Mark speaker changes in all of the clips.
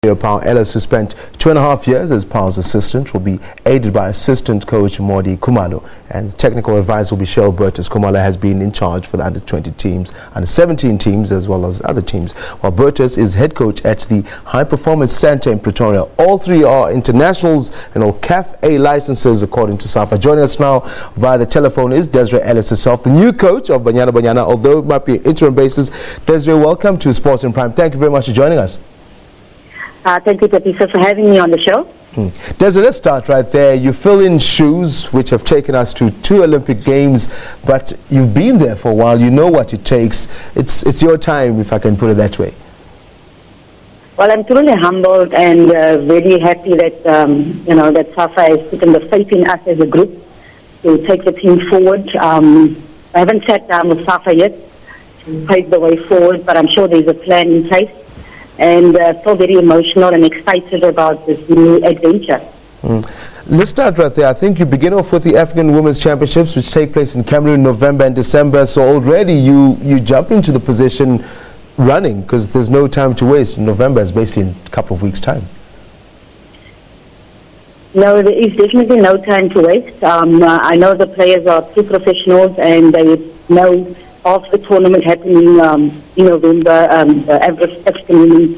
Speaker 1: Ellis, who spent 2.5 years as Paul's assistant, will be aided by assistant coach Modi Kumalo, and technical advisor will be Shell Burtis. Kumalo has been in charge for the under-20 teams, under-17 teams, as well as other teams, while Burtis is head coach at the High Performance Center in Pretoria. All three are internationals and all CAF A licenses, according to SAFA. Joining us now via the telephone is Desiree Ellis herself, the new coach of Banyana Banyana, although it might be an interim basis. Desiree, welcome to Sports in Prime. Thank you very much for joining us.
Speaker 2: Thank you, Patricia, for having me on the show.
Speaker 1: Desiree, let's start right there. You fill in shoes which have taken us to 2 Olympic Games, but you've been there for a while. You know what it takes. It's your time, if I can put it that way.
Speaker 2: Well, I'm truly humbled and very happy that that SAFA has put in the faith in us as a group to take the team forward. I haven't sat down with SAFA yet to pave the way forward, but I'm sure there's a plan in place. And so very emotional and excited about this new adventure.
Speaker 1: Let's start right there. I think you begin off with the African Women's Championships, which take place in Cameroon in November and December. So already you jump into the position running, because there's no time to waste. November is basically in a couple of weeks' time.
Speaker 2: No, there is definitely no time to waste. I know the players are true professionals and they know of the tournament happening in November, the African Women's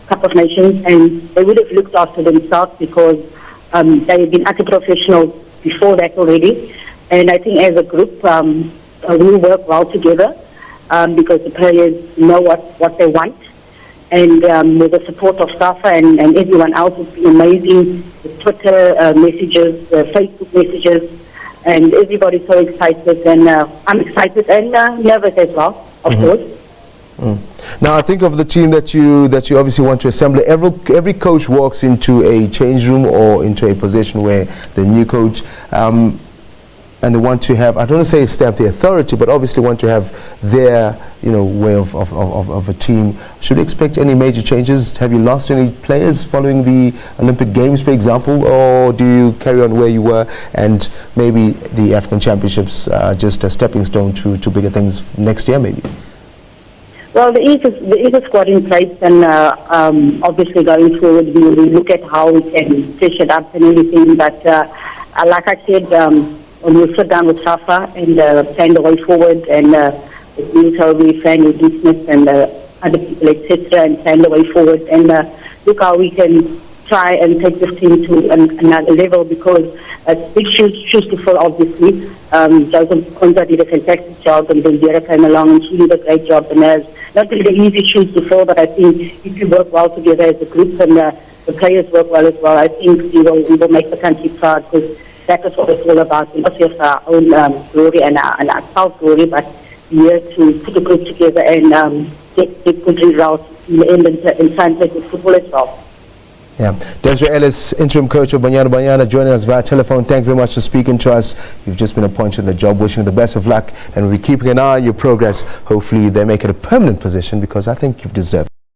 Speaker 2: Cup of Nations, and they would have looked after themselves because they have been utter professionals before that already. And I think as a group, we work well together because the players know what they want. And with the support of SAFA and everyone else, it's been amazing. The Twitter messages, the Facebook messages, and everybody's so excited, and I'm excited and nervous as well, of course.
Speaker 1: Now, I think of the team that you obviously want to assemble. Every coach walks into a change room or into a position where the new coach, and they want to have, I don't want to say stamp the authority, but obviously want to have their way of a team. Should we expect any major changes? Have you lost any players following the Olympic Games, for example, or do you carry on where you were and maybe the African Championships just a stepping stone to bigger things next year maybe?
Speaker 2: Well, there is a squad in place, and obviously going forward we will look at how we can fish it up and everything, but like I said, when we sit down with SAFA and plan the way forward, and with me, Toby, Fanny, Smith, and other people, etc., and plan the way forward, and look how we can try and take this team to another level, because big shoes to fill, obviously. Joseph Konza did a fantastic job, and then Vera came along and she did a great job, and there's not really easy shoes to fill, but I think if you work well together as a group and the players work well as well, I think we will make the country proud, because that is what it's all about. Not just our own glory and our self-glory, but here to put a group together and get good results in the end and try and play good football as well.
Speaker 1: Yeah. Desiree Ellis, interim coach of Banyana Banyana, joining us via telephone. Thank you very much for speaking to us. You've just been appointed in the job. Wishing you the best of luck, and we'll be keeping an eye on your progress. Hopefully they make it a permanent position, because I think you've deserved it.